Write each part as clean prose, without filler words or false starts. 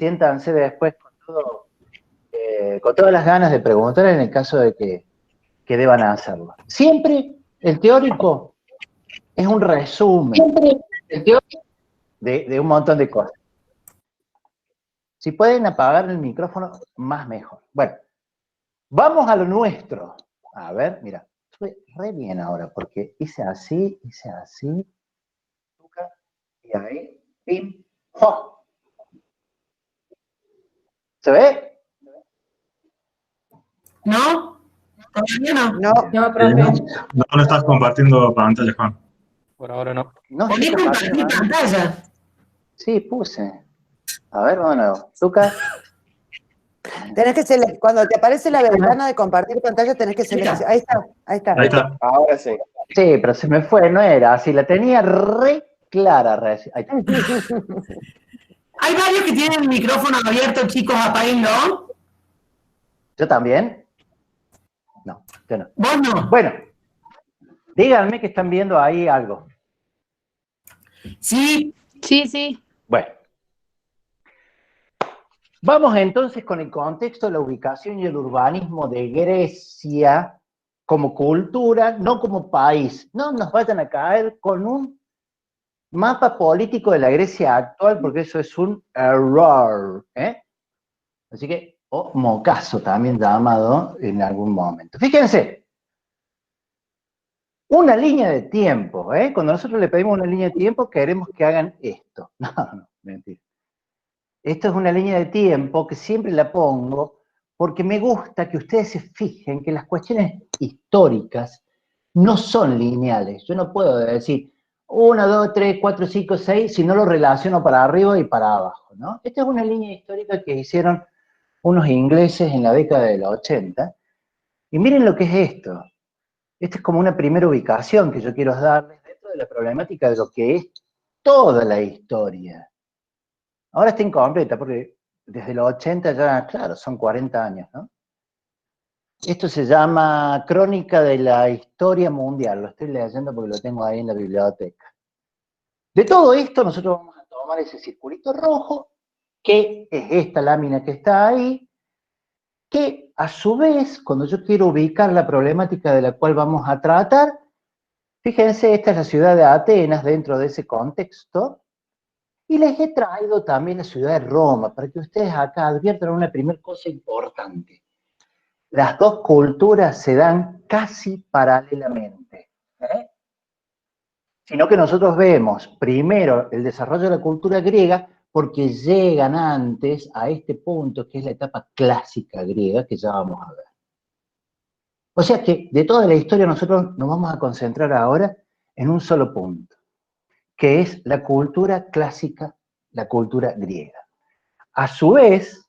siéntanse después con todas las ganas de preguntar en el caso de que deban hacerlo. Siempre el teórico es un resumen de un montón de cosas. Si pueden apagar el micrófono, más mejor. Bueno, vamos a lo nuestro. A ver, mira, estoy re bien ahora, porque hice así, y ahí, pim, ¡jo! ¿Se ve? ¿No? ¿Todavía no? No, No, profe. No estás compartiendo pantalla, Juan. Por ahora no. No ¿Podés estoy compartir compartiendo. pantalla? Sí, puse. A ver, bueno, Tuca. tenés que cuando te aparece la ventana de compartir pantalla, tenés que seleccionar. Ahí está, ahí está. Ahí está. Ahora sí. Sí, pero se me fue, no era así, la tenía re clara. Ahí está. Hay varios que tienen el micrófono abierto, chicos, apáguenlo. ¿Yo también? No, yo no. ¿Vos no? Bueno, díganme que están viendo ahí algo. Sí. Sí, sí. Bueno. Vamos entonces con el contexto, la ubicación y el urbanismo de Grecia como cultura, no como país. No nos vayan a caer con un mapa político de la Grecia actual, porque eso es un error. Así que, o mocazo también llamado en algún momento. Fíjense, una línea de tiempo. Cuando nosotros le pedimos una línea de tiempo, queremos que hagan esto. No, mentira. Esto es una línea de tiempo que siempre la pongo porque me gusta que ustedes se fijen que las cuestiones históricas no son lineales. Yo no puedo decir 1, 2, 3, 4, 5, 6 si no lo relaciono para arriba y para abajo, ¿no? Esta es una línea histórica que hicieron unos ingleses en la década del 80. Y miren lo que es esto. Esta es como una primera ubicación que yo quiero darles dentro de la problemática de lo que es toda la historia. Ahora está incompleta porque desde los 80 ya, claro, son 40 años, ¿no? Esto se llama Crónica de la Historia Mundial, lo estoy leyendo porque lo tengo ahí en la biblioteca. De todo esto nosotros vamos a tomar ese circulito rojo, que es esta lámina que está ahí, que a su vez, cuando yo quiero ubicar la problemática de la cual vamos a tratar, fíjense, esta es la ciudad de Atenas dentro de ese contexto, y les he traído también la ciudad de Roma, para que ustedes acá adviertan una primera cosa importante. Las dos culturas se dan casi paralelamente. Sino que nosotros vemos primero el desarrollo de la cultura griega porque llegan antes a este punto que es la etapa clásica griega que ya vamos a ver. O sea que de toda la historia nosotros nos vamos a concentrar ahora en un solo punto, que es la cultura clásica, la cultura griega. A su vez,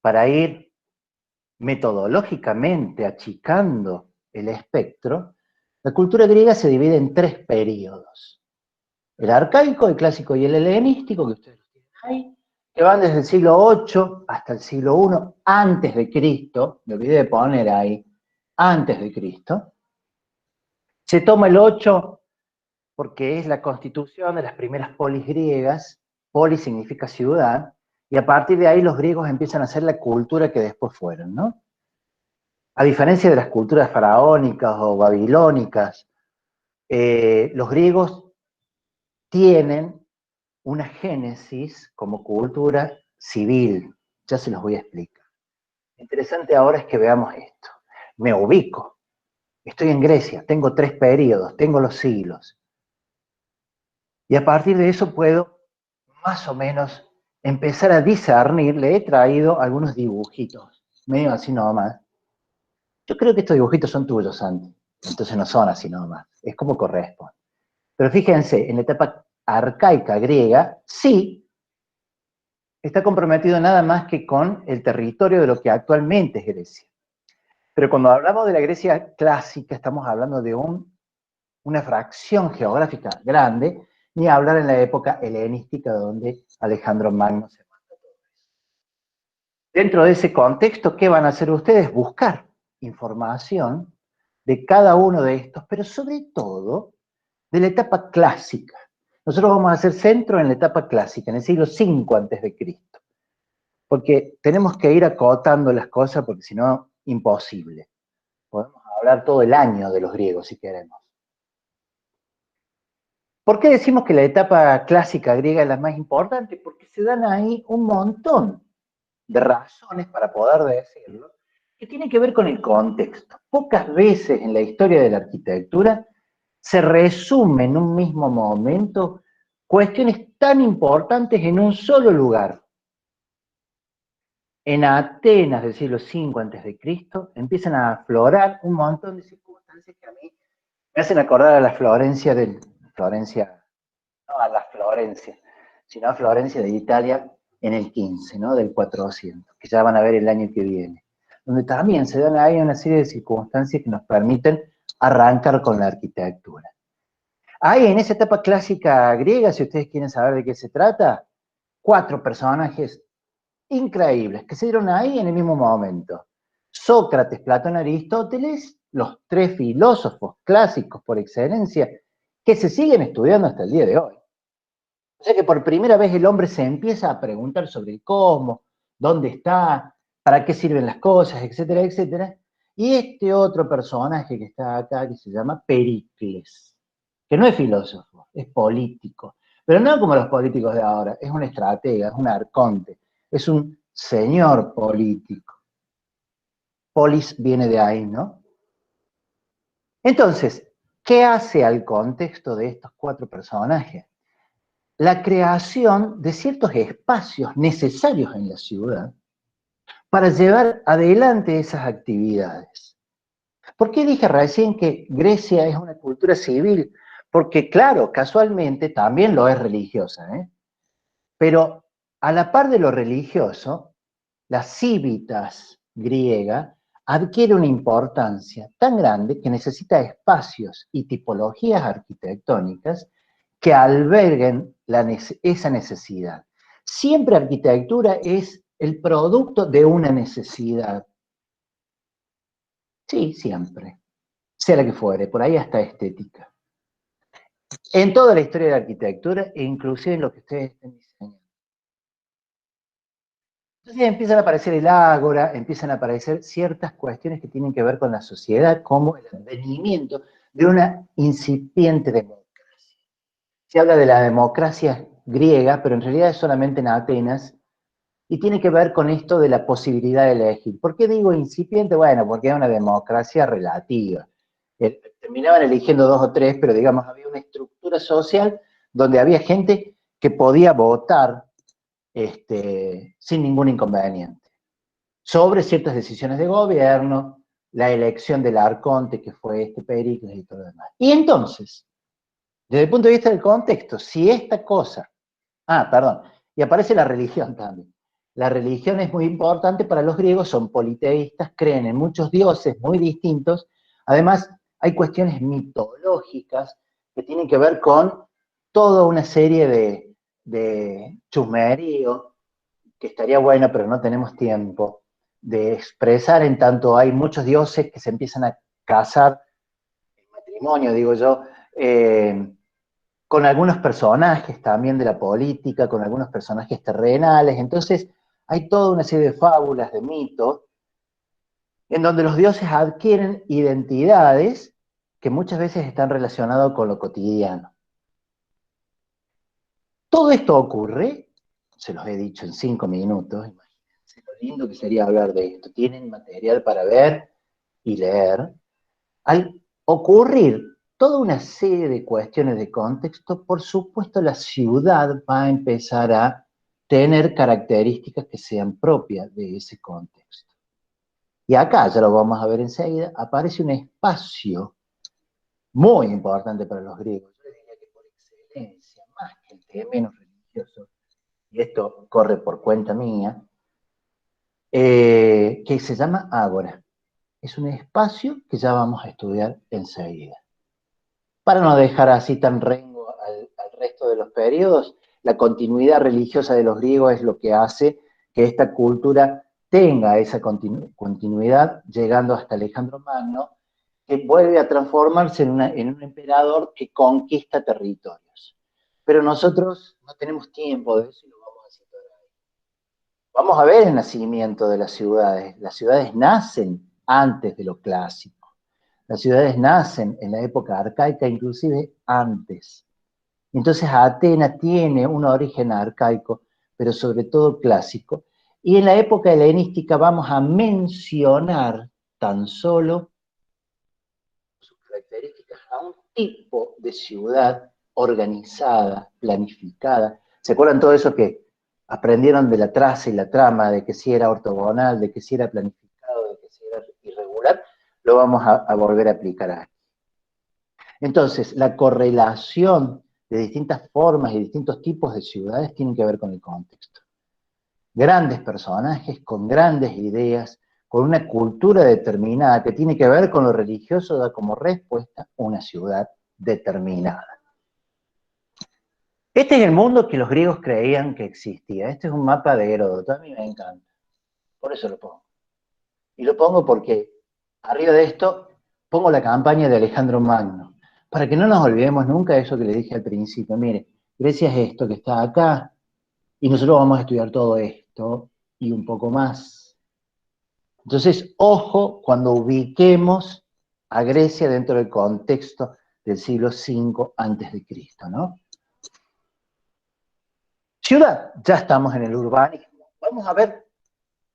para ir metodológicamente achicando el espectro, la cultura griega se divide en 3 períodos. El arcaico, el clásico y el helenístico, que ustedes tienen ahí, que van desde el siglo 8 hasta el siglo 1 antes de Cristo, me olvidé de poner ahí, antes de Cristo. Se toma el 8 porque es la constitución de las primeras polis griegas, polis significa ciudad, y a partir de ahí los griegos empiezan a hacer la cultura que después fueron, ¿no? A diferencia de las culturas faraónicas o babilónicas, los griegos tienen una génesis como cultura civil. Ya se los voy a explicar. Lo interesante ahora es que veamos esto. Me ubico. Estoy en Grecia, tengo 3 periodos, tengo los siglos. Y a partir de eso puedo, más o menos, empezar a discernir. Le he traído algunos dibujitos, medio así nomás. Yo creo que estos dibujitos son tuyos, Santi. Entonces no son así nomás. Es como corresponde. Pero fíjense, en la etapa arcaica griega, sí, está comprometido nada más que con el territorio de lo que actualmente es Grecia. Pero cuando hablamos de la Grecia clásica, estamos hablando de una fracción geográfica grande, ni hablar en la época helenística donde Alejandro Magno se manda todo eso. Dentro de ese contexto, ¿qué van a hacer ustedes? Buscar información de cada uno de estos, pero sobre todo de la etapa clásica. Nosotros vamos a hacer centro en la etapa clásica, en el siglo V a.C., porque tenemos que ir acotando las cosas, porque si no, imposible. Podemos hablar todo el año de los griegos, si queremos. ¿Por qué decimos que la etapa clásica griega es la más importante? Porque se dan ahí un montón de razones para poder decirlo, que tienen que ver con el contexto. Pocas veces en la historia de la arquitectura se resume en un mismo momento cuestiones tan importantes en un solo lugar. En Atenas del siglo V a.C. empiezan a aflorar un montón de circunstancias que a mí me hacen acordar a la Florencia no a la Florencia, sino a Florencia de Italia en el 15, ¿no? Del 400, que ya van a ver el año que viene, donde también se dan ahí una serie de circunstancias que nos permiten arrancar con la arquitectura. Hay en esa etapa clásica griega, si ustedes quieren saber de qué se trata, 4 personajes increíbles que se dieron ahí en el mismo momento. Sócrates, Platón, Aristóteles, los 3 filósofos clásicos por excelencia, que se siguen estudiando hasta el día de hoy. O sea que por primera vez el hombre se empieza a preguntar sobre el cómo, dónde está, para qué sirven las cosas, etcétera, etcétera. Y este otro personaje que está acá, que se llama Pericles, que no es filósofo, es político. Pero no como los políticos de ahora, es un estratega, es un arconte, es un señor político. Polis viene de ahí, ¿no? Entonces, ¿qué hace al contexto de estos 4 personajes? La creación de ciertos espacios necesarios en la ciudad para llevar adelante esas actividades. ¿Por qué dije recién que Grecia es una cultura civil? Porque, claro, casualmente también lo es religiosa, ¿eh? Pero a la par de lo religioso, la civitas griega adquiere una importancia tan grande que necesita espacios y tipologías arquitectónicas que alberguen esa necesidad. Siempre arquitectura es el producto de una necesidad. Sí, siempre. Sea la que fuere, por ahí hasta estética. En toda la historia de la arquitectura, e inclusive en lo que ustedes estén diseñando. Entonces empiezan a aparecer el ágora, empiezan a aparecer ciertas cuestiones que tienen que ver con la sociedad, como el advenimiento de una incipiente democracia. Se habla de la democracia griega, pero en realidad es solamente en Atenas, y tiene que ver con esto de la posibilidad de elegir. ¿Por qué digo incipiente? Bueno, porque era una democracia relativa. Terminaban eligiendo 2 o 3, pero digamos, había una estructura social donde había gente que podía votar sin ningún inconveniente sobre ciertas decisiones de gobierno, la elección del arconte, que fue Pericles y todo lo demás. Y entonces, desde el punto de vista del contexto, si esta cosa... y aparece la religión también. La religión es muy importante para los griegos, son politeístas, creen en muchos dioses muy distintos. Además, hay cuestiones mitológicas que tienen que ver con toda una serie de chusmerío, que estaría bueno, pero no tenemos tiempo, de expresar en tanto hay muchos dioses que se empiezan a casar en matrimonio, digo yo, con algunos personajes también de la política, con algunos personajes terrenales. Entonces hay toda una serie de fábulas, de mitos, en donde los dioses adquieren identidades que muchas veces están relacionadas con lo cotidiano. Todo esto ocurre, se los he dicho en 5 minutos, imagínense lo lindo que sería hablar de esto. Tienen material para ver y leer. Al ocurrir toda una serie de cuestiones de contexto, por supuesto la ciudad va a empezar a tener características que sean propias de ese contexto. Y acá, ya lo vamos a ver enseguida, aparece un espacio muy importante para los griegos. Yo les diría que por excelencia, más que el que es menos religioso, y esto corre por cuenta mía, que se llama ágora. Es un espacio que ya vamos a estudiar enseguida. Para no dejar así tan rengo al resto de los periodos, la continuidad religiosa de los griegos es lo que hace que esta cultura tenga esa continuidad, llegando hasta Alejandro Magno, que vuelve a transformarse en un emperador que conquista territorios. pero nosotros no tenemos tiempo de eso y lo vamos a citar ahí. Vamos a ver el nacimiento de las ciudades. Las ciudades nacen antes de lo clásico. Las ciudades nacen en la época arcaica, inclusive antes. Entonces Atenas tiene un origen arcaico, pero sobre todo clásico. Y en la época helenística vamos a mencionar tan solo sus características a un tipo de ciudad organizada, planificada. ¿Se acuerdan todo eso que aprendieron de la traza y la trama, de que si era ortogonal, de que si era planificado, de que si era irregular? Lo vamos a volver a aplicar aquí. Entonces, la correlación de distintas formas y distintos tipos de ciudades tienen que ver con el contexto. Grandes personajes con grandes ideas, con una cultura determinada que tiene que ver con lo religioso, da como respuesta una ciudad determinada. Este es el mundo que los griegos creían que existía. Este es un mapa de Heródoto, a mí me encanta. Por eso lo pongo. Y lo pongo porque arriba de esto pongo la campaña de Alejandro Magno, para que no nos olvidemos nunca de eso que le dije al principio. Mire, Grecia es esto que está acá, y nosotros vamos a estudiar todo esto y un poco más. Entonces, ojo cuando ubiquemos a Grecia dentro del contexto del siglo V a.C., ¿no? Ciudad, ya estamos en el urbanismo. Vamos a ver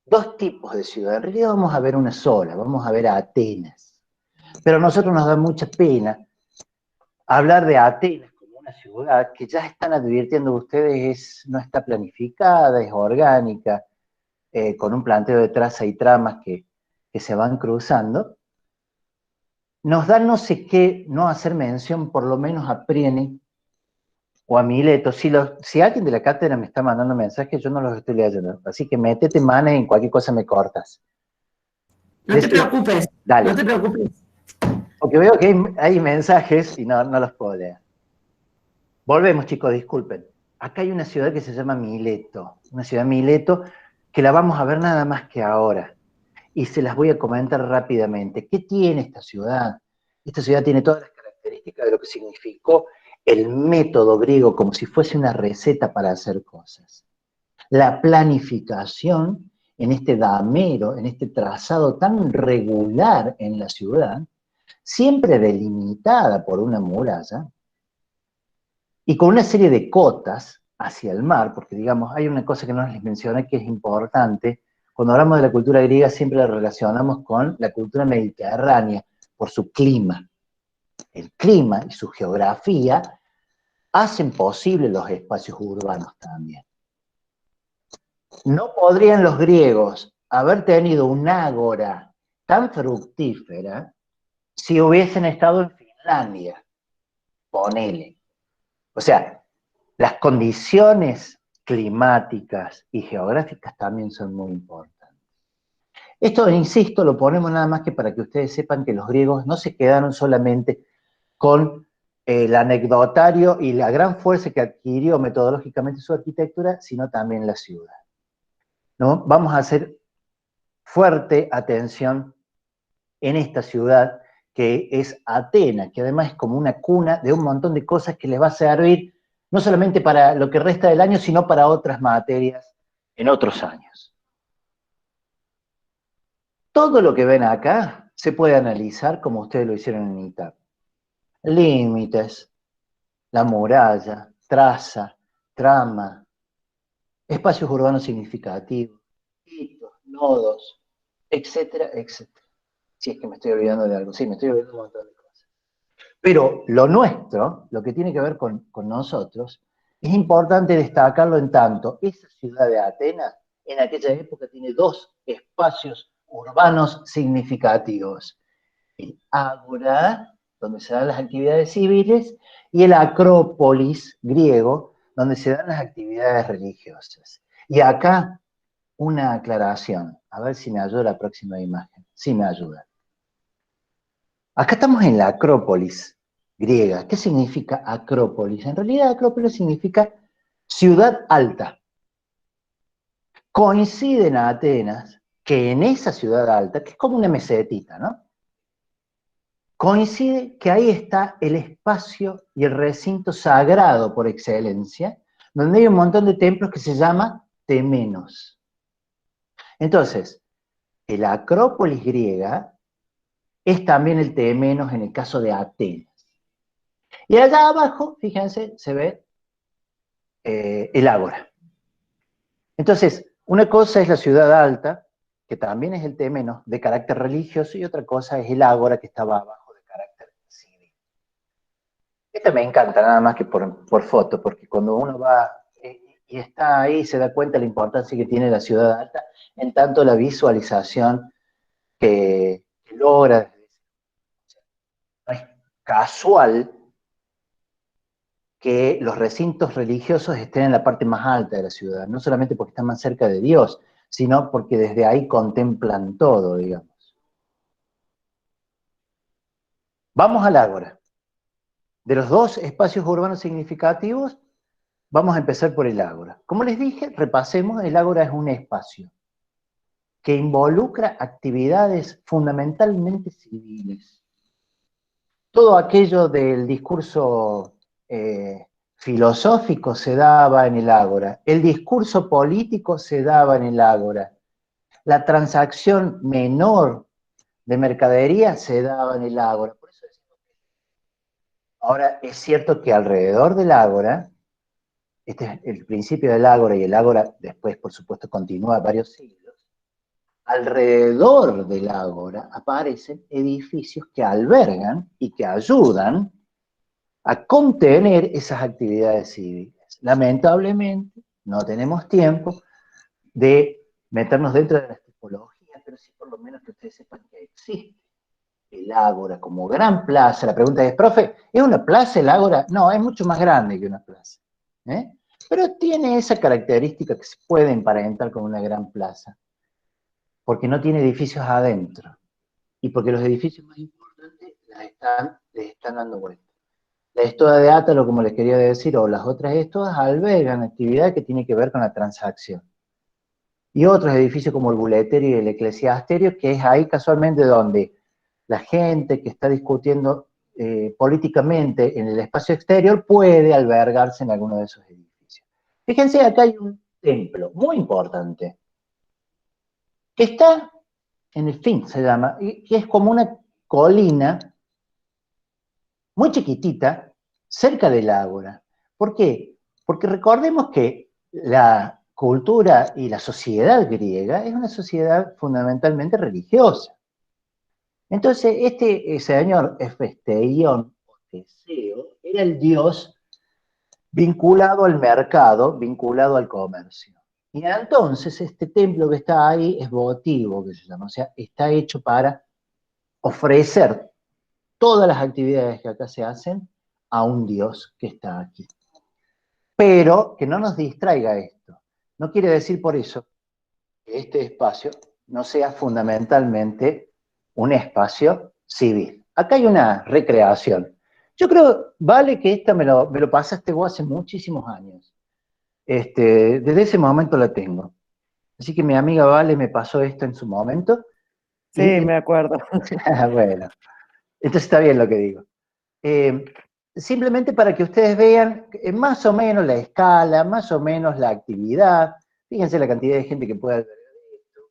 dos tipos de ciudad. En realidad vamos a ver una sola, vamos a ver a Atenas. Pero a nosotros nos da mucha pena hablar de Atenas como una ciudad que ya están advirtiendo ustedes no está planificada, es orgánica, con un planteo de traza y tramas que se van cruzando. Nos da no sé qué no hacer mención por lo menos a Priene o a Mileto. Si alguien de la cátedra me está mandando mensajes, yo no los estoy leyendo. Así que métete mano y en cualquier cosa me cortas. No te preocupes. Dale. No te preocupes. Porque veo que hay mensajes y no los puedo leer. Volvemos, chicos, disculpen. Acá hay una ciudad que se llama Mileto. Una ciudad Mileto que la vamos a ver nada más que ahora. Y se las voy a comentar rápidamente. ¿Qué tiene esta ciudad? Esta ciudad tiene todas las características de lo que significó el método griego, como si fuese una receta para hacer cosas. La planificación en este damero, en este trazado tan regular en la ciudad, siempre delimitada por una muralla, y con una serie de cotas hacia el mar, porque digamos, hay una cosa que no les mencioné que es importante. Cuando hablamos de la cultura griega siempre la relacionamos con la cultura mediterránea por su clima. El clima y su geografía hacen posible los espacios urbanos también. No podrían los griegos haber tenido un ágora tan fructífera si hubiesen estado en Finlandia, ponele. O sea, las condiciones climáticas y geográficas también son muy importantes. Esto, insisto, lo ponemos nada más que para que ustedes sepan que los griegos no se quedaron solamente con el anecdotario y la gran fuerza que adquirió metodológicamente su arquitectura, sino también la ciudad, ¿no? Vamos a hacer fuerte atención en esta ciudad que es Atenas, que además es como una cuna de un montón de cosas que les va a servir no solamente para lo que resta del año, sino para otras materias en otros años. Todo lo que ven acá se puede analizar como ustedes lo hicieron en ITAP. Límites, la muralla, traza, trama, espacios urbanos significativos, hitos, nodos, etcétera, etcétera. Si es que me estoy olvidando de algo. Sí, me estoy olvidando de un montón de cosas. Pero lo nuestro, lo que tiene que ver con nosotros, es importante destacarlo en tanto esa ciudad de Atenas, en aquella época, tiene dos espacios urbanos significativos. El ágora, donde se dan las actividades civiles, y el acrópolis griego, donde se dan las actividades religiosas. Y acá, una aclaración. A ver si me ayuda la próxima imagen. Sí me ayuda. Acá estamos en la Acrópolis griega. ¿Qué significa Acrópolis? En realidad Acrópolis significa ciudad alta. Coincide en Atenas que en esa ciudad alta, que es como una mesetita, ¿no? coincide que ahí está el espacio y el recinto sagrado por excelencia, donde hay un montón de templos que se llama temenos. Entonces, el Acrópolis griega es también el temenos en el caso de Atenas. Y allá abajo, fíjense, se ve el Ágora. Entonces, una cosa es la ciudad alta, que también es el temenos de carácter religioso, y otra cosa es el Ágora, que estaba abajo de carácter civil. Esta me encanta, nada más que por foto, porque cuando uno va y está ahí, se da cuenta de la importancia que tiene la ciudad alta, en tanto la visualización que logra. No es casual que los recintos religiosos estén en la parte más alta de la ciudad, no solamente porque están más cerca de Dios, sino porque desde ahí contemplan todo, digamos. Vamos al Ágora. De los dos espacios urbanos significativos, vamos a empezar por el Ágora. Como les dije, repasemos, el Ágora es un espacio que involucra actividades fundamentalmente civiles. Todo aquello del discurso filosófico se daba en el Ágora, el discurso político se daba en el Ágora, la transacción menor de mercadería se daba en el Ágora. Por eso decimos que ahora es cierto que alrededor del Ágora, este es el principio del Ágora, y el Ágora después, por supuesto, continúa varios siglos, alrededor del Ágora aparecen edificios que albergan y que ayudan a contener esas actividades civiles. Lamentablemente, no tenemos tiempo de meternos dentro de las tipologías, pero sí por lo menos que ustedes sepan que existe el Ágora como gran plaza. La pregunta es, profe, ¿es una plaza el Ágora? No, es mucho más grande que una plaza. Pero tiene esa característica que se puede emparentar con una gran plaza, porque no tiene edificios adentro, y porque los edificios más importantes les están dando vuelta. La estoa de Átalo, como les quería decir, o las otras estoas, albergan actividad que tiene que ver con la transacción. Y otros edificios como el buleterio y el eclesiasterio, que es ahí casualmente donde la gente que está discutiendo políticamente en el espacio exterior puede albergarse en alguno de esos edificios. Fíjense, acá hay un templo muy importante, que está en el fin, se llama, y que es como una colina muy chiquitita, cerca del Ágora. ¿Por qué? Porque recordemos que la cultura y la sociedad griega es una sociedad fundamentalmente religiosa. Entonces, este señor Hefesteión, o Teseo, era el dios vinculado al mercado, vinculado al comercio. Y entonces este templo que está ahí es votivo, que se llama, o sea, está hecho para ofrecer todas las actividades que acá se hacen a un Dios que está aquí. Pero que no nos distraiga esto. No quiere decir por eso que este espacio no sea fundamentalmente un espacio civil. Acá hay una recreación. Yo creo, Vale, que esta me lo pasaste vos hace muchísimos años. Desde ese momento la tengo. Así que mi amiga Vale me pasó esto en su momento. Sí, me acuerdo. Bueno, entonces está bien lo que digo. Simplemente para que ustedes vean más o menos la escala, más o menos la actividad. Fíjense la cantidad de gente que puede albergar esto.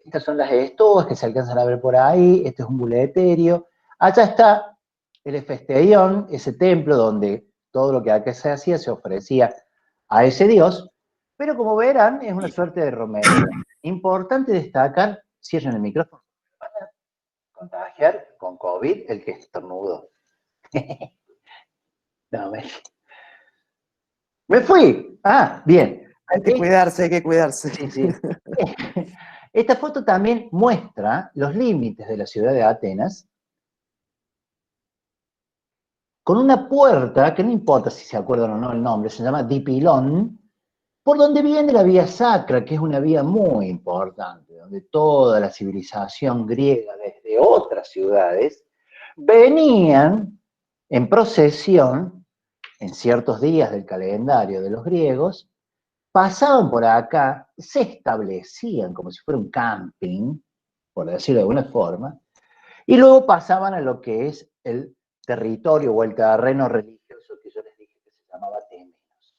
Estas son las estoas que se alcanzan a ver por ahí. Este es un buleterio. Allá está el Hefesteión, ese templo donde todo lo que acá se hacía se ofrecía a ese dios. Pero como verán, es una suerte de romería. Importante destacar, cierren el micrófono, para contagiar con COVID el que estornudó. No, me fui. Ah, bien. Hay que cuidarse, hay que cuidarse. Sí, sí. Esta foto también muestra los límites de la ciudad de Atenas con una puerta, que no importa si se acuerdan o no el nombre, se llama Dipilón, por donde viene la vía sacra, que es una vía muy importante, donde toda la civilización griega desde otras ciudades venían en procesión en ciertos días del calendario de los griegos, pasaban por acá, se establecían como si fuera un camping, por decirlo de alguna forma, Y luego pasaban a lo que es el territorio o el terreno religioso que yo les dije que se llamaba Temenos.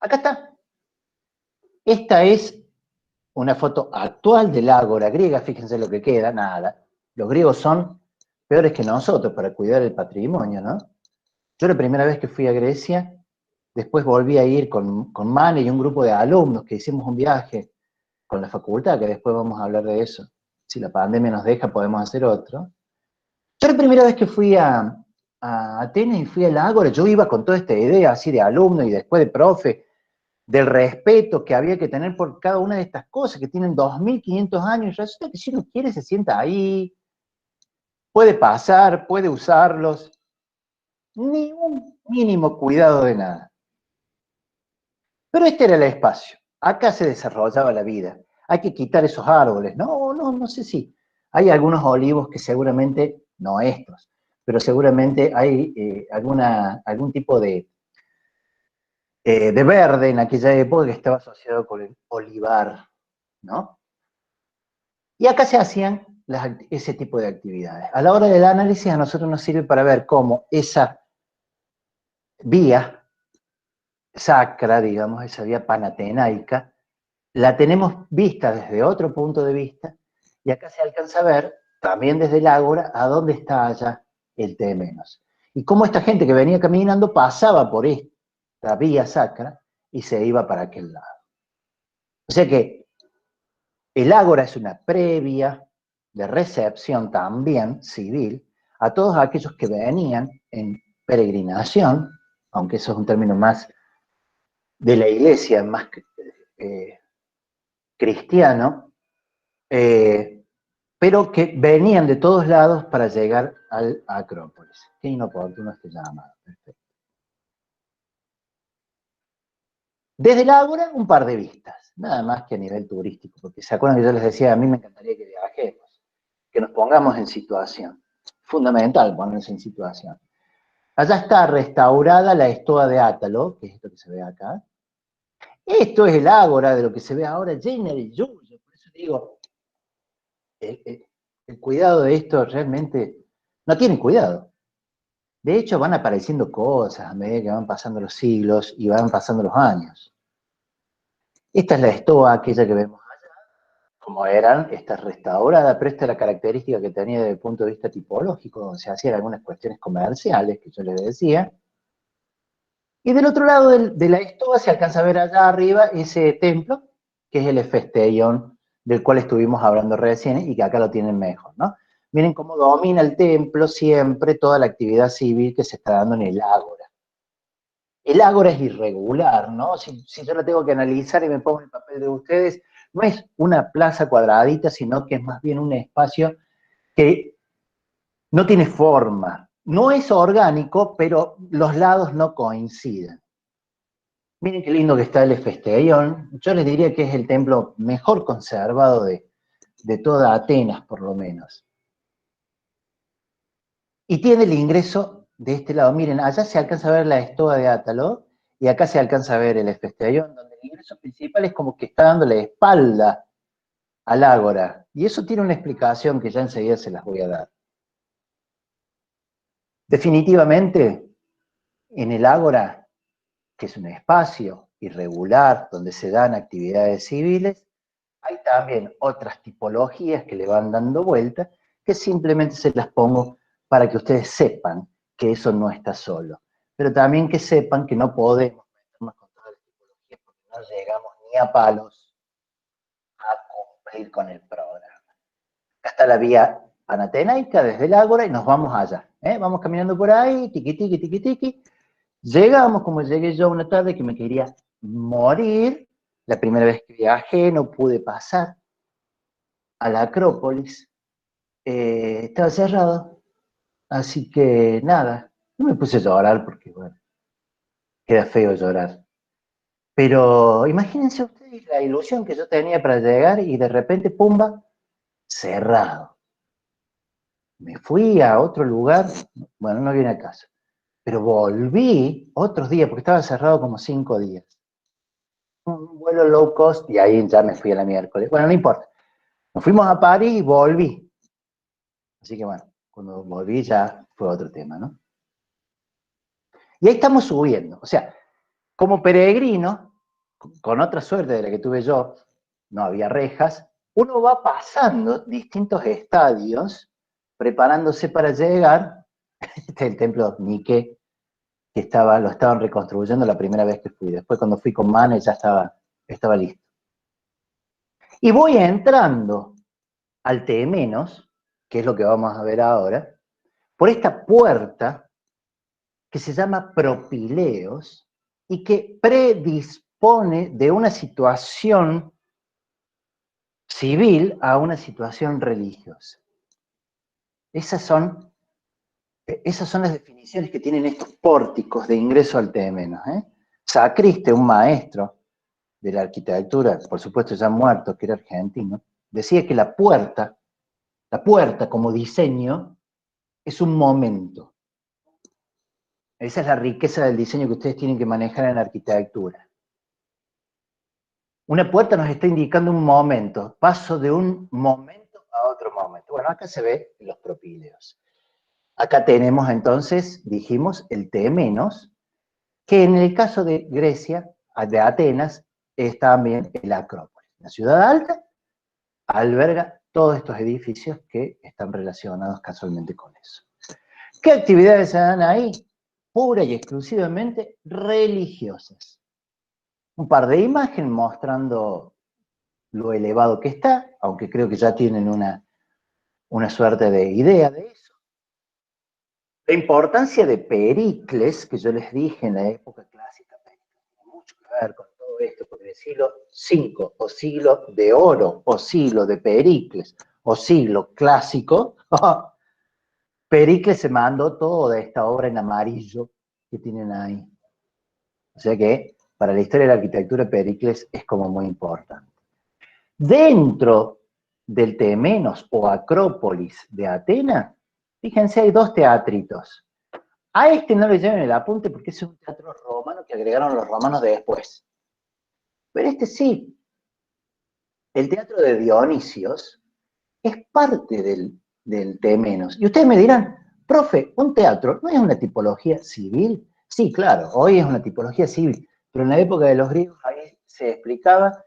Acá está. Esta es una foto actual del ágora griega, fíjense lo que queda, nada. Los griegos son peores que nosotros para cuidar el patrimonio, ¿no? Yo la primera vez que fui a Grecia, después volví a ir con Mane y un grupo de alumnos que hicimos un viaje con la facultad, que después vamos a hablar de eso. Si la pandemia nos deja, podemos hacer otro. Yo la primera vez que fui a Atenas y fui al ágora, yo iba con toda esta idea así de alumno y después de profe, del respeto que había que tener por cada una de estas cosas que tienen 2500 años. Resulta que si uno quiere se sienta ahí, puede pasar, puede usarlos, ni un mínimo cuidado de nada. Pero este era el espacio, acá se desarrollaba la vida. Hay que quitar esos árboles, no sé si. Hay algunos olivos que seguramente, no estos, pero seguramente hay algún tipo de verde en aquella época que estaba asociado con el olivar, ¿no? Y acá se hacían ese tipo de actividades. A la hora del análisis a nosotros nos sirve para ver cómo esa vía sacra, digamos, esa vía panatenaica, la tenemos vista desde otro punto de vista, y acá se alcanza a ver, también desde el ágora, a dónde está allá el Temenos. Y cómo esta gente que venía caminando pasaba por esta vía sacra y se iba para aquel lado. O sea que el ágora es una previa de recepción también civil a todos aquellos que venían en peregrinación, aunque eso es un término más de la iglesia, más cristiano, pero que venían de todos lados para llegar al Acrópolis. Qué inoportuno este llamado. Perfecto. Desde el ágora, un par de vistas, nada más que a nivel turístico, porque se acuerdan que yo les decía, a mí me encantaría que viajemos, que nos pongamos en situación. Fundamental ponerse en situación. Allá está restaurada la estoa de Átalo, que es esto que se ve acá. Esto es el ágora de lo que se ve ahora, llena de lluvia. Por eso digo, el cuidado de esto realmente no tiene cuidado. De hecho, van apareciendo cosas a medida que van pasando los siglos y van pasando los años. Esta es la estoa, aquella que vemos allá, como eran, esta restaurada, pero esta es la característica que tenía desde el punto de vista tipológico, donde se hacían algunas cuestiones comerciales, que yo les decía. Y del otro lado de la estoa se alcanza a ver allá arriba ese templo, que es el Hefesteion, del cual estuvimos hablando recién y que acá lo tienen mejor, ¿no? Miren cómo domina el templo siempre toda la actividad civil que se está dando en el ágora. El ágora es irregular, ¿no? Si yo lo tengo que analizar y me pongo en el papel de ustedes, no es una plaza cuadradita, sino que es más bien un espacio que no tiene forma. No es orgánico, pero los lados no coinciden. Miren qué lindo que está el Hefesteion. Yo les diría que es el templo mejor conservado de toda Atenas, por lo menos. Y tiene el ingreso de este lado. Miren, allá se alcanza a ver la estoa de Átalo y acá se alcanza a ver el Hefesteion, donde el ingreso principal es como que está dándole espalda al ágora. Y eso tiene una explicación que ya enseguida se las voy a dar. Definitivamente, en el ágora, que es un espacio irregular donde se dan actividades civiles, hay también otras tipologías que le van dando vuelta, que simplemente se las pongo para que ustedes sepan que eso no está solo. Pero también que sepan que no podemos meternos con todas las tipologías porque no llegamos ni a palos a cumplir con el programa. Acá está la vía panatenaica desde el ágora y nos vamos allá. Vamos caminando por ahí, tiqui, tiqui, tiqui, tiqui. Llegamos como llegué yo una tarde que me quería morir. La primera vez que viajé no pude pasar a la Acrópolis. Estaba cerrado. Así que nada, no me puse a llorar porque, bueno, queda feo llorar. Pero imagínense ustedes la ilusión que yo tenía para llegar y de repente, pumba, cerrado. Me fui a otro lugar, bueno, no viene a casa, pero volví otros días porque estaba cerrado como 5 días. Un vuelo low cost y ahí ya me fui a la miércoles. Bueno, no importa. Nos fuimos a París y volví. Así que bueno, cuando volví ya fue otro tema, ¿no? Y ahí estamos subiendo. O sea, como peregrino, con otra suerte de la que tuve yo, no había rejas, uno va pasando distintos estadios, preparándose para llegar. Este es el templo Nike, que lo estaban reconstruyendo la primera vez que fui. Después cuando fui con Mane ya estaba listo. Y voy entrando al Temenos, que es lo que vamos a ver ahora, por esta puerta que se llama Propileos y que predispone de una situación civil a una situación religiosa. Esas son las definiciones que tienen estos pórticos de ingreso al Temenos. Sacriste, un maestro de la arquitectura, por supuesto ya muerto, que era argentino, decía que la puerta como diseño es un momento. Esa es la riqueza del diseño que ustedes tienen que manejar en la arquitectura. Una puerta nos está indicando un momento, paso de un momento a otro momento. Bueno, acá se ve los propíleos. Acá tenemos entonces, dijimos, el Temenos, que en el caso de Grecia, de Atenas, es también el Acrópolis. La ciudad alta alberga todos estos edificios que están relacionados casualmente con eso. ¿Qué actividades se dan ahí? Pura y exclusivamente religiosas. Un par de imágenes mostrando lo elevado que está, aunque creo que ya tienen una suerte de idea de eso. La importancia de Pericles, que yo les dije en la época clásica, tiene mucho que ver con todo esto, porque en el siglo V, o siglo de oro, o siglo de Pericles, o siglo clásico, Pericles se mandó toda esta obra en amarillo que tienen ahí. O sea que para la historia de la arquitectura Pericles es como muy importante. Dentro del Temenos o Acrópolis de Atenas, fíjense, hay dos teatritos. A este no le lleven el apunte porque es un teatro romano que agregaron los romanos después. Pero este sí. El teatro de Dionisios es parte del Temenos. Y ustedes me dirán, profe, ¿un teatro no es una tipología civil? Sí, claro, hoy es una tipología civil, pero en la época de los griegos ahí se explicaba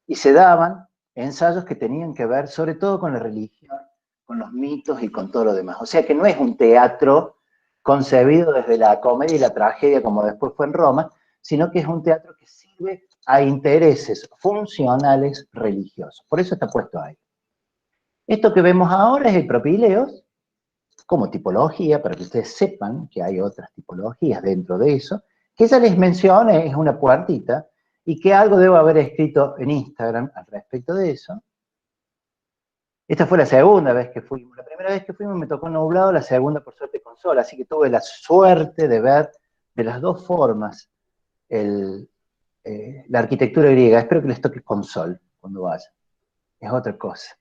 y se daban ensayos que tenían que ver sobre todo con la religión, con los mitos y con todo lo demás. O sea que no es un teatro concebido desde la comedia y la tragedia como después fue en Roma, sino que es un teatro que sirve a intereses funcionales religiosos. Por eso está puesto ahí. Esto que vemos ahora es el Propileos, como tipología, para que ustedes sepan que hay otras tipologías dentro de eso, que ya les mencioné, es una puertita, y que algo debo haber escrito en Instagram al respecto de eso. Esta fue la segunda vez que fuimos. La primera vez que fuimos me tocó nublado, la segunda por suerte con sol, así que tuve la suerte de ver de las dos formas la arquitectura griega. Espero que les toque con sol cuando vayan. Es otra cosa.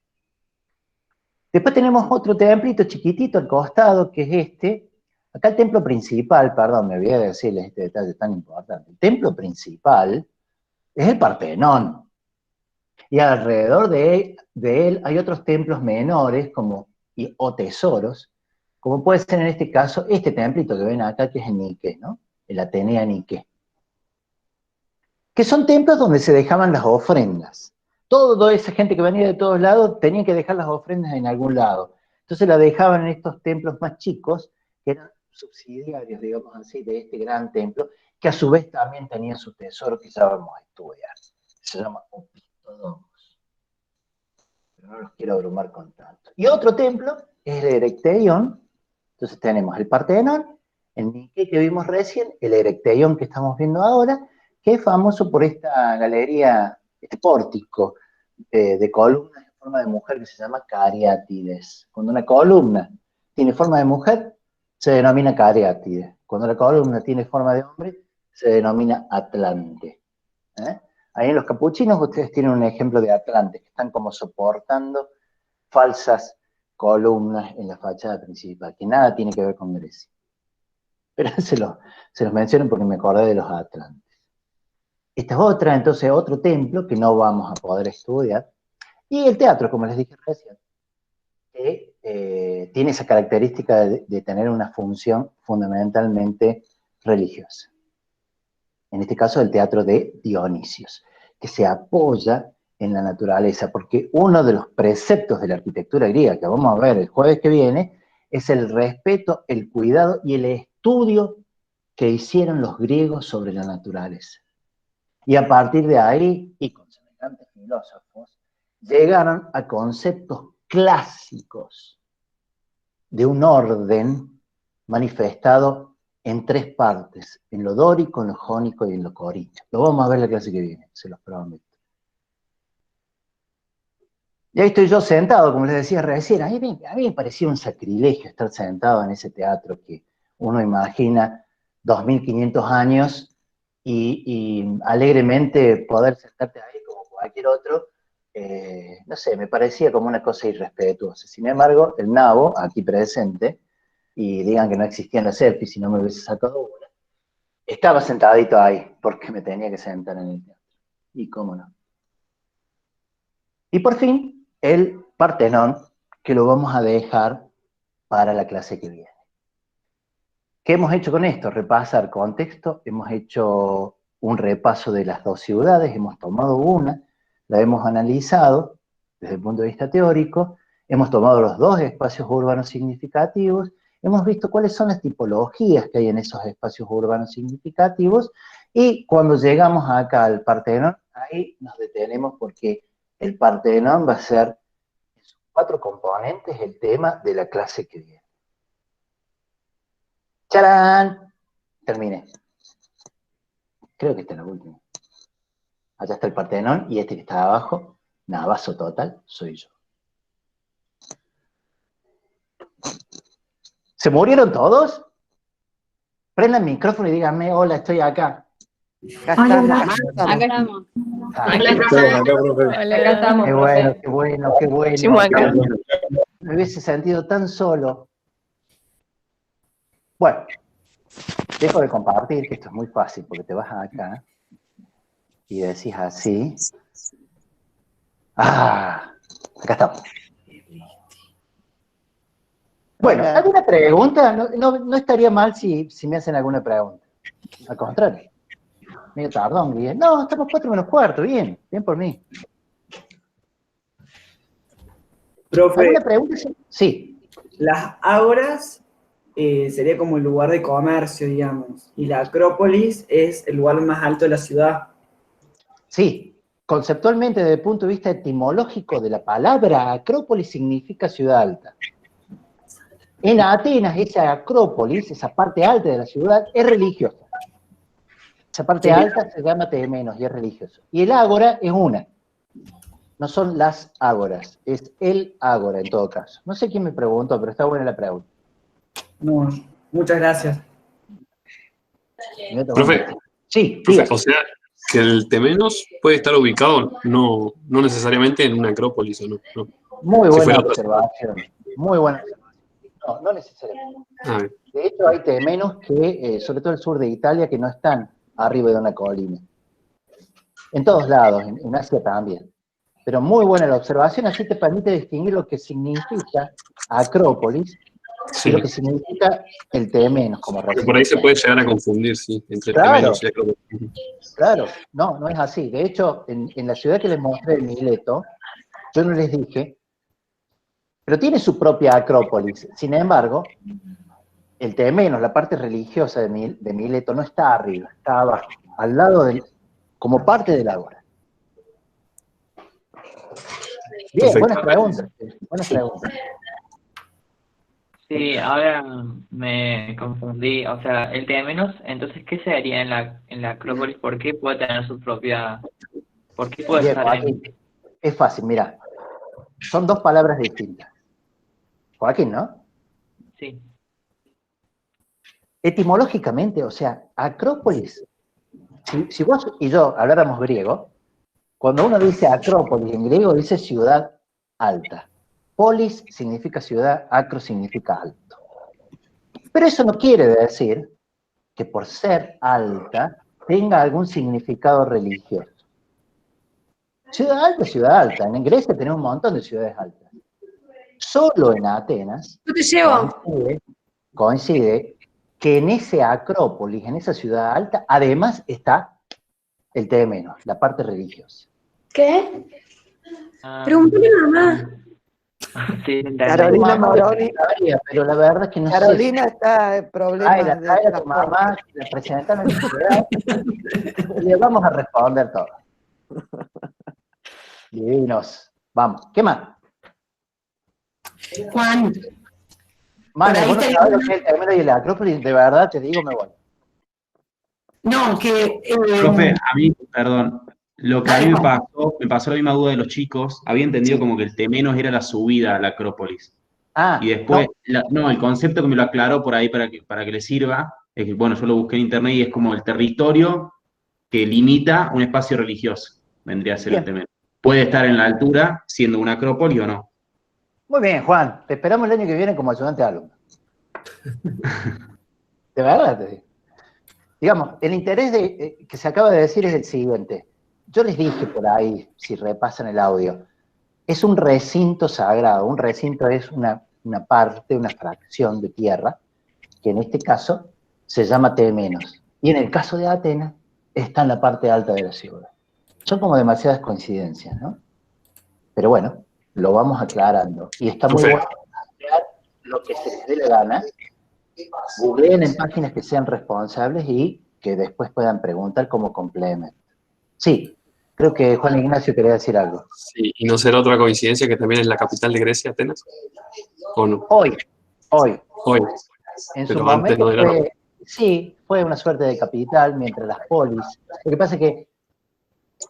Después tenemos otro templito chiquitito al costado, que es este. Acá el templo principal, perdón, me olvidé de decirles este detalle tan importante. El templo principal es el Partenón. Y alrededor de él hay otros templos menores o tesoros, como puede ser en este caso este templito que ven acá, que es el Nike, ¿no? El Atenea Nike. Que son templos donde se dejaban las ofrendas. Toda esa gente que venía de todos lados tenía que dejar las ofrendas en algún lado. Entonces la dejaban en estos templos más chicos, que eran subsidiarios, digamos así, de este gran templo, que a su vez también tenían su tesoro que ya vamos a estudiar. Se llama Opistodomos. Pero no los quiero abrumar con tanto. Y otro templo es el Erecteion. Entonces tenemos el Partenón, el Nike que vimos recién, el Erecteion que estamos viendo ahora, que es famoso por esta galería, este pórtico de columnas en forma de mujer que se llama Cariátides. Cuando una columna tiene forma de mujer, se denomina Cariátides. Cuando la columna tiene forma de hombre, se denomina Atlante. Ahí en los capuchinos ustedes tienen un ejemplo de Atlante, que están como soportando falsas columnas en la fachada principal, que nada tiene que ver con Grecia. Pero se los menciono porque me acordé de los Atlantes. Esta es otra, entonces, otro templo que no vamos a poder estudiar. Y el teatro, como les dije recién, que tiene esa característica de tener una función fundamentalmente religiosa. En este caso, el teatro de Dionisios, que se apoya en la naturaleza, porque uno de los preceptos de la arquitectura griega, que vamos a ver el jueves que viene, es el respeto, el cuidado y el estudio que hicieron los griegos sobre la naturaleza. Y a partir de ahí, y con semejantes filósofos, llegaron a conceptos clásicos de un orden manifestado en tres partes, en lo dórico, en lo jónico y en lo corintio. Lo vamos a ver la clase que viene, se los prometo. Y ahí estoy yo sentado, como les decía recién, a mí me parecía un sacrilegio estar sentado en ese teatro que uno imagina 2500 años y alegremente poder sentarte ahí como cualquier otro, no sé, me parecía como una cosa irrespetuosa. Sin embargo, el nabo, aquí presente, y digan que no existían las selfies si no me hubiese sacado una, estaba sentadito ahí, porque me tenía que sentar en el teatro. Y cómo no. Y por fin, el Partenón, que lo vamos a dejar para la clase que viene. ¿Qué hemos hecho con esto? Repasar contexto, hemos hecho un repaso de las dos ciudades, hemos tomado una, la hemos analizado desde el punto de vista teórico, hemos tomado los dos espacios urbanos significativos, hemos visto cuáles son las tipologías que hay en esos espacios urbanos significativos, y cuando llegamos acá al Partenón, ahí nos detenemos porque el Partenón va a ser, en sus 4 componentes, el tema de la clase que viene. ¡Charán! Terminé. Creo que esta es la última. Allá está el Partenón y este que está abajo, navazo total, soy yo. ¿Se murieron todos? Prendan el micrófono y díganme, hola, estoy acá. Acá estamos. Acá estamos. Acá estamos, Qué bueno, qué bueno, qué bueno. Sí, acá. Me hubiese sentido tan solo. Bueno, dejo de compartir, que esto es muy fácil, porque te vas acá y decís así. Acá estamos. Bueno, ¿alguna pregunta? No estaría mal si me hacen alguna pregunta. Al contrario. Medio tardón, bien. No, estamos 4 menos cuarto, bien por mí. Profe, ¿Alguna pregunta? Sí. las ágoras sería como el lugar de comercio, digamos, y la Acrópolis es el lugar más alto de la ciudad. Sí, conceptualmente, desde el punto de vista etimológico de la palabra Acrópolis significa ciudad alta. En Atenas, esa Acrópolis, esa parte alta de la ciudad, es religiosa. Esa parte alta se llama Temenos y es religioso. Y el ágora es una. No son las ágoras, es el ágora en todo caso. No sé quién me preguntó, pero está buena la pregunta. No, muchas gracias. Profe, sí, profe, o sea, que el Temenos puede estar ubicado no necesariamente en una acrópolis, ¿o no? No. Muy Si buena fuera observación. Muy buena observación. No necesariamente. De hecho, hay Temenos que, sobre todo el sur de Italia, que no están arriba de una colina. En todos lados, en Asia también. Pero muy buena la observación, así te permite distinguir lo que significa Acrópolis y lo que significa el Temenos, como recién. Por ahí se puede llegar a confundir, sí, entre Temenos y Acrópolis. Claro, no es así. De hecho, en la ciudad que les mostré, de Mileto, yo no les dije, pero tiene su propia Acrópolis. Sin embargo, el Temenos, la parte religiosa de Mileto, no está arriba, está abajo, al lado como parte del ágora. Bien, buenas preguntas. Sí, ahora me confundí. O sea, el Temenos, entonces, ¿qué se haría en la Acrópolis? ¿Por qué puede tener su propia... ¿Por qué puede Bien, estar Joaquín, es fácil, mira. Son 2 palabras distintas. Joaquín, ¿no? Sí. Etimológicamente, o sea, Acrópolis, si vos y yo habláramos griego, cuando uno dice Acrópolis en griego, dice ciudad alta. Polis significa ciudad, acro significa alto. Pero eso no quiere decir que por ser alta tenga algún significado religioso. Ciudad alta. En Grecia tenemos un montón de ciudades altas. solo en Atenas Yo te llevo. coincide que en ese Acrópolis, en esa ciudad alta, además está el Temenos, la parte religiosa. ¿Qué? Pregúntale a mamá. Sí, entendí. Carolina Moroni. Pero la verdad es que no Carolina está en problemas de trae a tu mamá, la presentaron en la ciudad, y le vamos a responder todo. Divinos. Vamos, ¿qué más? Juan, Mane, ahí vos no estaría- sabés lo que es el Temenos y el Acrópolis, de verdad te digo, me voy. no, que... Profe, a mí, perdón, lo que a Dale, mí Juan. me pasó la misma duda de los chicos, había entendido como que el Temenos era la subida a la Acrópolis. Y después, el concepto que me lo aclaró por ahí para que le sirva, es que, bueno, yo lo busqué en internet y es como el territorio que limita un espacio religioso, vendría a ser el Temenos. Puede estar en la altura, siendo una acrópolis o no. Muy bien, Juan, te esperamos el año que viene como ayudante de alumno. De verdad te digo. Digamos, el interés que se acaba de decir es el siguiente. Yo les dije por ahí, si repasan el audio, es un recinto sagrado. Un recinto es una parte, una fracción de tierra, que en este caso se llama Temenos. Y en el caso de Atenas, está en la parte alta de la ciudad. Son como demasiadas coincidencias, ¿no? Pero bueno, lo vamos aclarando. Y está muy bueno aclarar lo que se les dé la gana. Googleen en páginas que sean responsables y que después puedan preguntar como complemento. Sí, creo que Juan Ignacio quería decir algo. Sí, y no será otra coincidencia que también es la capital de Grecia, Atenas. ¿O no? Hoy. En su Pero antes momento no era. fue, sí, fue una suerte de capital, mientras las polis. Lo que pasa es que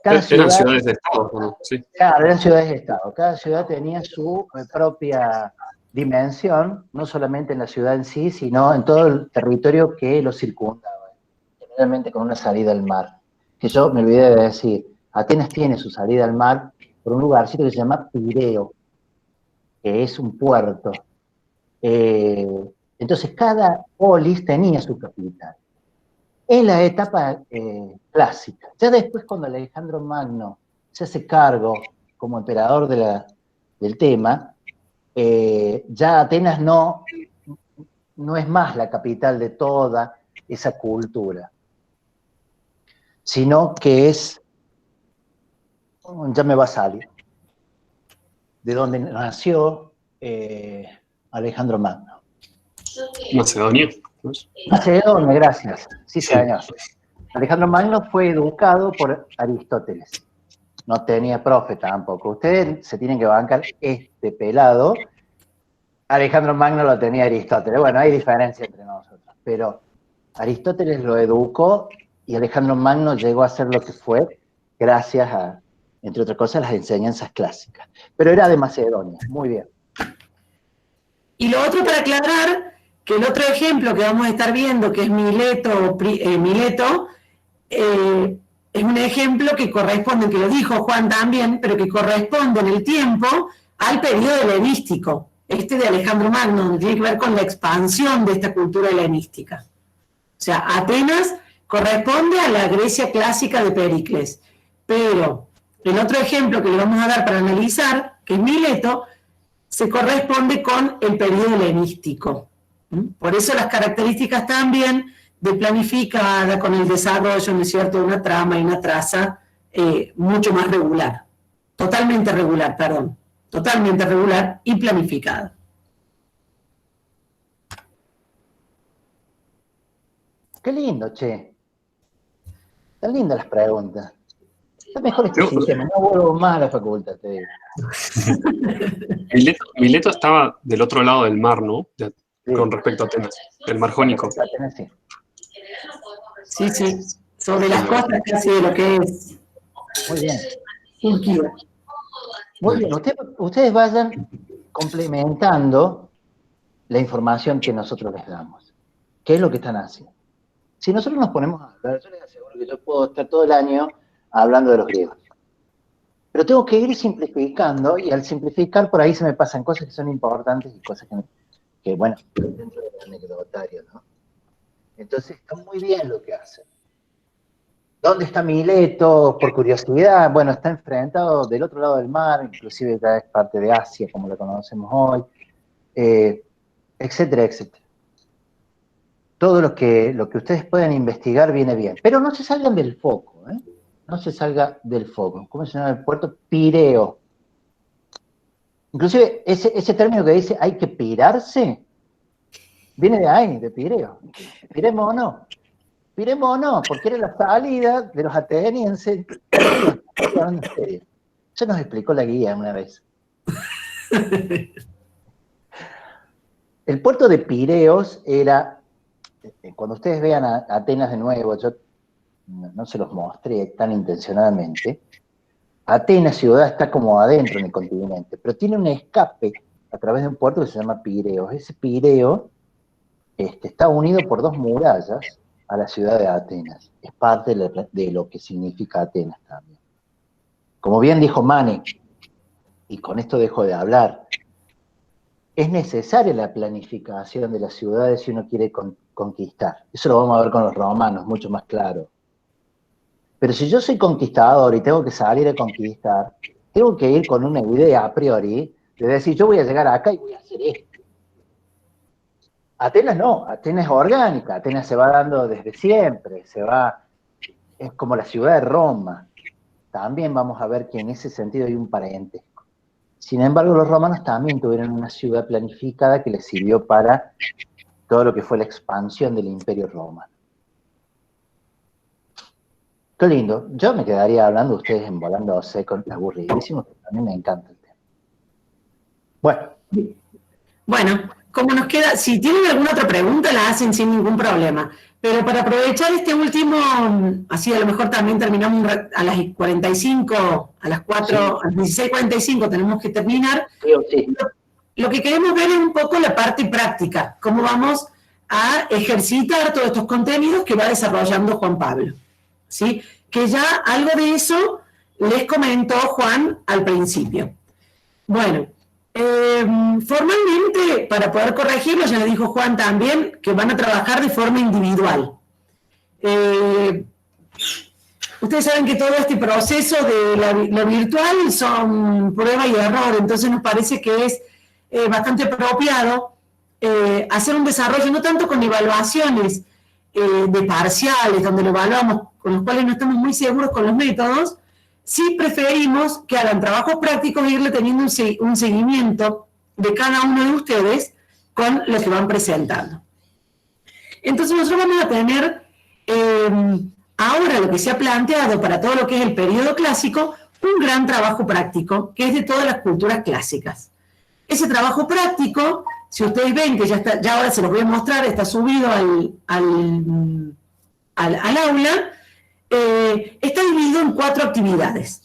cada Eran ciudad, ciudades de estado, ¿no? Sí. claro, eran ciudades de estado. Cada ciudad tenía su propia dimensión, no solamente en la ciudad en sí, sino en todo el territorio que lo circundaba, generalmente con una salida al mar. Que yo me olvidé de decir, Atenas tiene su salida al mar por un lugarcito que se llama Pireo, que es un puerto. Entonces cada polis tenía su capital. En la etapa clásica. Ya después cuando Alejandro Magno se hace cargo como emperador del tema, ya Atenas no es más la capital de toda esa cultura, sino que es, ya me va a salir, de donde nació Alejandro Magno. Macedonia. Macedonia, gracias. Sí, señor. Alejandro Magno fue educado por Aristóteles. No tenía profe tampoco. Ustedes se tienen que bancar este pelado. Alejandro Magno lo tenía Aristóteles. Bueno, hay diferencia entre nosotros. Pero Aristóteles lo educó y Alejandro Magno llegó a ser lo que fue gracias a, entre otras cosas, las enseñanzas clásicas. Pero era de Macedonia. Muy bien. Y lo otro para aclarar, que el otro ejemplo que vamos a estar viendo, que es Mileto, es un ejemplo que corresponde, que lo dijo Juan también, pero que corresponde en el tiempo al periodo helenístico, de Alejandro Magno, donde tiene que ver con la expansión de esta cultura helenística. O sea, Atenas corresponde a la Grecia clásica de Pericles, pero el otro ejemplo que le vamos a dar para analizar, que es Mileto, se corresponde con el periodo helenístico. Por eso las características también de planificada, con el desarrollo, ¿no es cierto?, de una trama y una traza mucho más regular. Totalmente regular y planificada. Qué lindo, che. Están lindas las preguntas. Está mejor este sistema, no vuelvo más a la facultad, te digo. Mileto estaba del otro lado del mar, ¿no? Con respecto a Atenas, el mar Jónico. Sí, sobre las costas casi de lo que es. Muy bien. Turquía. Muy bien, ustedes vayan complementando la información que nosotros les damos. ¿Qué es lo que están haciendo? Si nosotros nos ponemos a hablar, yo les aseguro que yo puedo estar todo el año hablando de los griegos. Pero tengo que ir simplificando, y al simplificar por ahí se me pasan cosas que son importantes y cosas que bueno, dentro del anecdotario, ¿no? Entonces está muy bien lo que hacen. ¿Dónde está Mileto? Por curiosidad, bueno, está enfrentado del otro lado del mar, inclusive ya es parte de Asia, como la conocemos hoy, etcétera, etcétera. Todo lo que ustedes puedan investigar viene bien, pero no se salgan del foco, ¿eh? No se salga del foco. ¿Cómo se llama el puerto? Pireo. Inclusive ese término que dice hay que pirarse, viene de ahí, de Pireo. Piremos o no. Piremos o no, porque era la salida de los atenienses. Eso nos explicó la guía una vez. El puerto de Pireos era, cuando ustedes vean a Atenas de nuevo, yo no se los mostré tan intencionadamente, Atenas, ciudad, está como adentro en el continente, pero tiene un escape a través de un puerto que se llama Pireos. Ese Pireo está unido por 2 murallas a la ciudad de Atenas. Es parte de lo que significa Atenas también. Como bien dijo Mane, y con esto dejo de hablar, es necesaria la planificación de las ciudades si uno quiere conquistar. Eso lo vamos a ver con los romanos, mucho más claro. Pero si yo soy conquistador y tengo que salir a conquistar, tengo que ir con una idea a priori de decir, yo voy a llegar acá y voy a hacer esto. Atenas no, Atenas es orgánica, Atenas se va dando desde siempre, es como la ciudad de Roma. También vamos a ver que en ese sentido hay un parentesco. Sin embargo, los romanos también tuvieron una ciudad planificada que les sirvió para todo lo que fue la expansión del Imperio Romano. Qué lindo. Yo me quedaría hablando, ustedes embolándose con aburridísimos, pero a mí me encanta el tema. Bueno, como nos queda, si tienen alguna otra pregunta, la hacen sin ningún problema. Pero para aprovechar este último, así a lo mejor también terminamos a las 45, a las 4, sí. A las 16:45 tenemos que terminar. Sí. Lo que queremos ver es un poco la parte práctica, cómo vamos a ejercitar todos estos contenidos que va desarrollando Juan Pablo. ¿Sí? Que ya algo de eso les comentó Juan al principio. Bueno, formalmente, para poder corregirlo, ya le dijo Juan también, que van a trabajar de forma individual. Ustedes saben que todo este proceso de lo virtual son prueba y error, entonces nos parece que es bastante apropiado hacer un desarrollo, no tanto con evaluaciones de parciales, donde lo evaluamos, con los cuales no estamos muy seguros con los métodos, sí preferimos que hagan trabajos prácticos e irle teniendo un seguimiento de cada uno de ustedes con lo que van presentando. Entonces nosotros vamos a tener ahora lo que se ha planteado para todo lo que es el periodo clásico, un gran trabajo práctico, que es de todas las culturas clásicas. Ese trabajo práctico, si ustedes ven que ya ahora se los voy a mostrar, está subido al aula, está dividido en 4 actividades.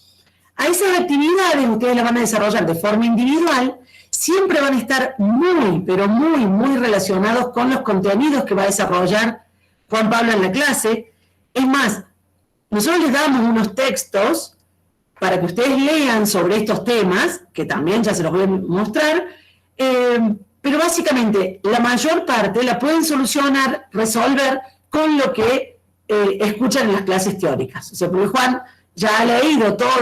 A esas actividades ustedes las van a desarrollar de forma individual, siempre van a estar muy, pero muy, muy relacionados con los contenidos que va a desarrollar Juan Pablo en la clase. Es más, nosotros les damos unos textos para que ustedes lean sobre estos temas, que también ya se los voy a mostrar, pero básicamente la mayor parte la pueden solucionar, resolver con lo que escuchan en las clases teóricas. O sea, porque Juan ya ha leído todos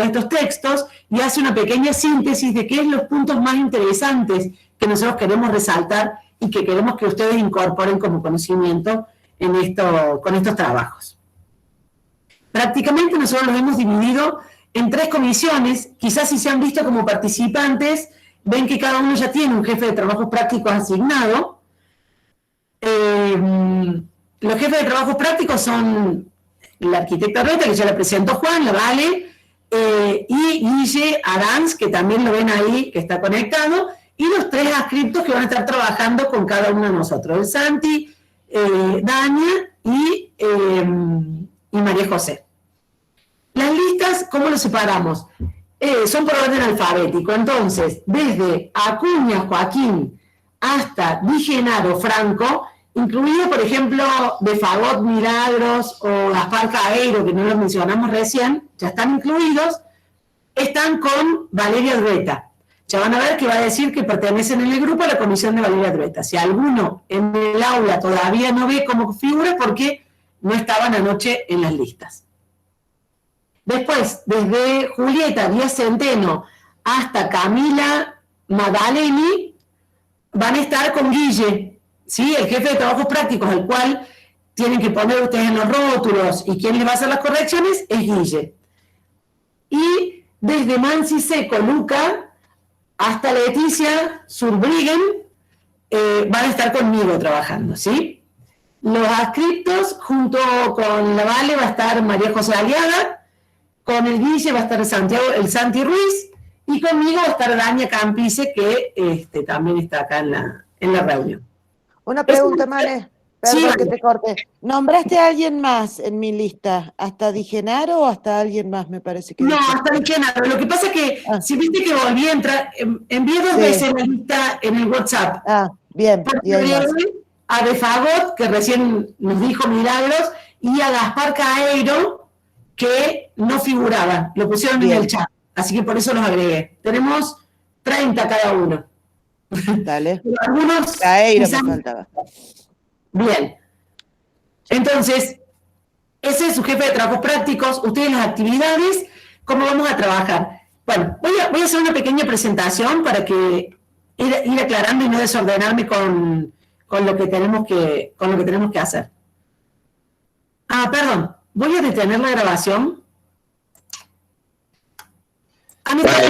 estos textos y hace una pequeña síntesis de qué son los puntos más interesantes que nosotros queremos resaltar y que queremos que ustedes incorporen como conocimiento con estos trabajos. Prácticamente nosotros los hemos dividido en 3 comisiones. Quizás si se han visto como participantes, ven que cada uno ya tiene un jefe de trabajos prácticos asignado. Los jefes de trabajos prácticos son la arquitecta Reta, que ya la presentó Juan, la Vale, y Guille Aranz, que también lo ven ahí, que está conectado, y los 3 adscriptos que van a estar trabajando con cada uno de nosotros, el Santi, Dania y María José. Las listas, ¿cómo los separamos? Son por orden alfabético, entonces, desde Acuña, Joaquín, hasta Di Genaro, Franco, incluido, por ejemplo, de Fagot, Milagros o Gaspar Caeiro, que no los mencionamos recién, ya están incluidos, están con Valeria Drueta. Ya van a ver que va a decir que pertenecen en el grupo a la comisión de Valeria Drueta. Si alguno en el aula todavía no ve cómo figura, porque no estaban anoche en las listas. Después, desde Julieta Díaz Centeno hasta Camila Madaleni, van a estar con Guille, ¿sí? El jefe de trabajos prácticos, al cual tienen que poner ustedes en los rótulos y quién les va a hacer las correcciones, es Guille. Y desde Mansi Seco, Luca, hasta Leticia Surbriggen, van a estar conmigo trabajando, ¿sí? Los adscriptos, junto con la Vale, va a estar María José Aliaga, con el Guille va a estar el Santi Ruiz, y conmigo va a estar Dania Campice, que también está acá en la reunión. Una pregunta, Mane. Perdón que te corte. ¿Nombraste a alguien más en mi lista? ¿Hasta Di Genaro o hasta alguien más, me parece que? No, hasta Di Genaro. Lo que pasa es que, si viste que volví a entrar, envié 2 veces la lista en el WhatsApp. Bien. A De Fagot, que recién nos dijo Milagros, y a Gaspar Caeiro, que no figuraba. Lo pusieron en el chat. Así que por eso los agregué. Tenemos 30 cada uno. Dale. Algunos Caeiro quizás... me faltaba. Bien. Entonces, ese es su jefe de trabajos prácticos. Ustedes las actividades, ¿cómo vamos a trabajar? Bueno, voy a hacer una pequeña presentación para que ir aclarando y no desordenarme con lo que tenemos que hacer. Perdón. Voy a detener la grabación.